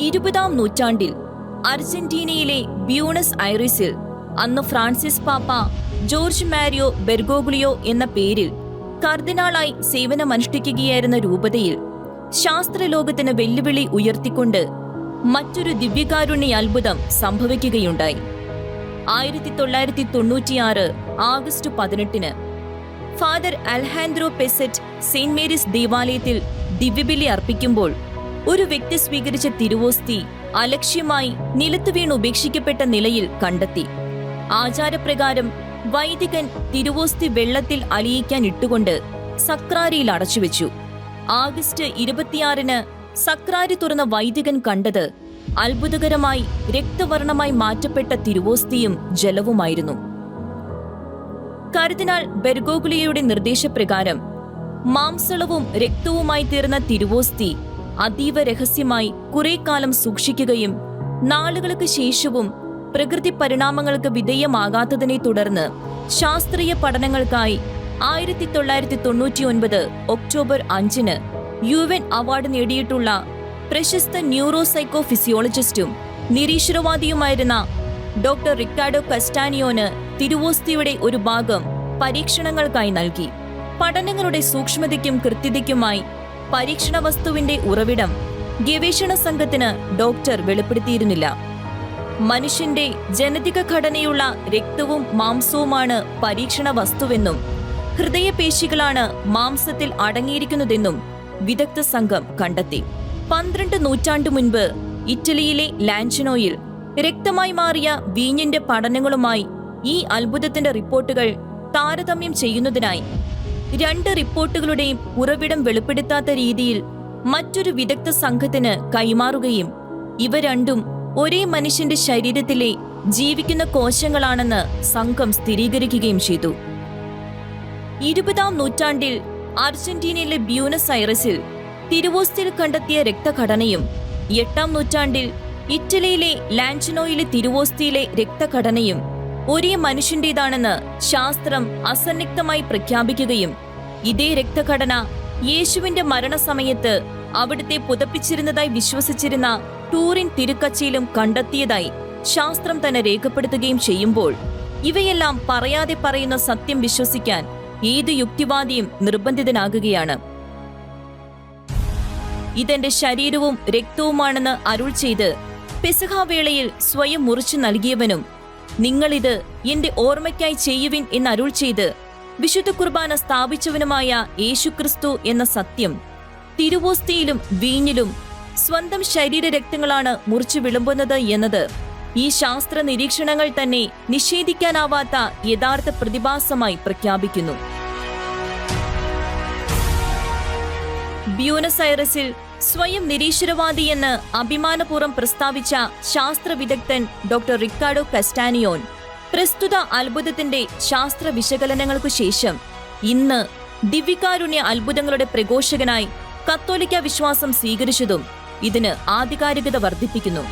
20-ാം നൂറ്റാണ്ടിൽ അർജന്റീനയിലെ ബ്യൂണസ് ഐറിസിൽ അന്ന് ഫ്രാൻസിസ് പാപ്പ ജോർജ് മാരിയോ ബെർഗോഗ്ലിയോ എന്ന പേരിൽ കർദിനാളായി സേവനമനുഷ്ഠിക്കുകയായിരുന്ന രൂപതയിൽ ശാസ്ത്രലോകത്തിന് വെല്ലുവിളി ഉയർത്തിക്കൊണ്ട് മറ്റൊരു ദിവ്യകാരുണ്യ അത്ഭുതം സംഭവിക്കുകയുണ്ടായി. 1996 ആഗസ്റ്റ് 18 ഫാദർ അൽഹാൻഡ്രോ പെസറ്റ് സെന്റ് മേരീസ് ദേവാലയത്തിൽ ദിവ്യബലി അർപ്പിക്കുമ്പോൾ ഒരു വ്യക്തി സ്വീകരിച്ച തിരുവോസ്തി അലക്ഷ്യമായി നിലത്തു വീണ് ഉപേക്ഷിക്കപ്പെട്ട നിലയിൽ കണ്ടെത്തി. ആചാരപ്രകാരം വൈദികൻ തിരുവോസ്തി വെള്ളത്തിൽ അലിയിക്കാൻ ഇട്ടുകൊണ്ട് സക്രാരിയിൽ അടച്ചുവെച്ചു. ആഗസ്റ്റ് 26 സക്രാരി തുറന്ന വൈദികൻ കണ്ടത് അത്ഭുതകരമായി രക്തവർണമായി മാറ്റപ്പെട്ട തിരുവോസ്തിയും ജലവുമായിരുന്നു. കർദിനാൾ ബെർഗോഗ്ലിയോയുടെ നിർദ്ദേശപ്രകാരം മാംസളവും രക്തവുമായി തീർന്ന തിരുവോസ്തി അതീവ രഹസ്യമായി കുറെ കാലം സൂക്ഷിക്കുകയും നാളുകൾക്ക് ശേഷവും പ്രകൃതി പരിണാമങ്ങൾക്ക് വിധേയമാകാത്തതിനെ തുടർന്ന് ശാസ്ത്രീയ പഠനങ്ങൾക്കായി 1999 ഒക്ടോബർ 5 UN അവാർഡ് നേടിയിട്ടുള്ള പ്രശസ്ത ന്യൂറോസൈക്കോ ഫിസിയോളജിസ്റ്റും നിരീശ്വരവാദിയുമായിരുന്ന ഡോക്ടർ റിക്കാർഡോ കസ്റ്റാനിയോന് തിരുവോസ്തിയുടെ ഒരു ഭാഗം പരീക്ഷണങ്ങൾക്കായി നൽകി. പഠനങ്ങളുടെ സൂക്ഷ്മതയ്ക്കും കൃത്യതയ്ക്കുമായി പരീക്ഷണ വസ്തുവിന്റെ ഉറവിടം ഗവേഷണ സംഘത്തിന് ഡോക്ടർ വെളിപ്പെടുത്തിയിരുന്നില്ല. മനുഷ്യന്റെ ജനിതക ഘടനയുള്ള രക്തവും മാംസവുമാണ് പരീക്ഷണ വസ്തുവെന്നും ഹൃദയപേശികളാണ് മാംസത്തിൽ അടങ്ങിയിരിക്കുന്നതെന്നും വിദഗ്ധ സംഘം കണ്ടെത്തി. 12 നൂറ്റാണ്ടു മുൻപ് ഇറ്റലിയിലെ ലാൻചനോയിൽ രക്തമായി മാറിയ വീഞ്ഞിന്റെ പഠനങ്ങളുമായി ഈ അത്ഭുതത്തിന്റെ റിപ്പോർട്ടുകൾ താരതമ്യം ചെയ്യുന്നതിനായി 2 റിപ്പോർട്ടുകളുടെയും ഉറവിടം വെളിപ്പെടുത്താത്ത രീതിയിൽ മറ്റൊരു വിദഗ്ധ സംഘത്തിന് കൈമാറുകയും ഇവ രണ്ടും ഒരേ മനുഷ്യന്റെ ശരീരത്തിലെ ജീവിക്കുന്ന കോശങ്ങളാണെന്ന് സംഘം സ്ഥിരീകരിക്കുകയും ചെയ്തു. 20-ാം നൂറ്റാണ്ടിൽ അർജന്റീനയിലെ ബ്യൂണസ് ഐറിസിൽ തിരുവോസ്തിയിൽ കണ്ടെത്തിയ രക്തഘടനയും 8-ാം നൂറ്റാണ്ടിൽ ഇറ്റലിയിലെ ലാൻചനോയിലെ തിരുവോസ്തിയിലെ രക്തഘടനയും ഒരേ മനുഷ്യന്റേതാണെന്ന് ശാസ്ത്രം അസന്നിഗ്ധമായി പ്രഖ്യാപിക്കുകയും ഇതേ രക്തഘടന യേശുവിന്റെ മരണസമയത്ത് അവിടുത്തെ പുതപ്പിച്ചിരുന്നതായി വിശ്വസിച്ചിരുന്ന ടൂറിൻ തിരുക്കച്ചയിലും കണ്ടെത്തിയതായി ശാസ്ത്രം തന്നെ രേഖപ്പെടുത്തുകയും ചെയ്യുമ്പോൾ ഇവയെല്ലാം പറയാതെ പറയുന്ന സത്യം വിശ്വസിക്കാൻ ഏത് യുക്തിവാദിയും നിർബന്ധിതനാകുകയാണ്. ഇതെന്റെ ശരീരവും രക്തവുമാണെന്ന് അരുൾ ചെയ്ത് പെസഹാവേളയിൽ സ്വയം മുറിച്ചു നൽകിയവനും നിങ്ങളിത് എന്റെ ഓർമ്മയ്ക്കായി ചെയ്യുവിൻ എന്ന് അരുൾ ചെയ്ത് വിശുദ്ധ കുർബാന സ്ഥാപിച്ചവനുമായ യേശുക്രിസ്തു എന്ന സത്യം തിരുവോസ്തിയിലും വീഞ്ഞിലും സ്വന്തം ശരീരരക്തങ്ങളാണ് മുറിച്ചു വിളമ്പുന്നത് എന്നത് ഈ ശാസ്ത്ര നിരീക്ഷണങ്ങൾ തന്നെ നിഷേധിക്കാനാവാത്ത യഥാർത്ഥ പ്രതിഭാസമായി പ്രഖ്യാപിക്കുന്നു. ബ്യൂണസ് ഐറിസിൽ സ്വയം നിരീശ്വരവാദിയെന്ന് അഭിമാനപൂർവ്വം പ്രസ്താവിച്ച ശാസ്ത്ര വിദഗ്ധൻ ഡോക്ടർ റിക്കാർഡോ കസ്റ്റാനിയോൻ പ്രസ്തുത അത്ഭുതത്തിന്റെ ശാസ്ത്ര വിശകലനങ്ങൾക്കു ശേഷം ഇന്ന് ദിവ്യകാരുണ്യ അത്ഭുതങ്ങളുടെ പ്രഘോഷകനായി കത്തോലിക്ക വിശ്വാസം സ്വീകരിച്ചതും ഇതിന് ആധികാരികത വർദ്ധിപ്പിക്കുന്നു.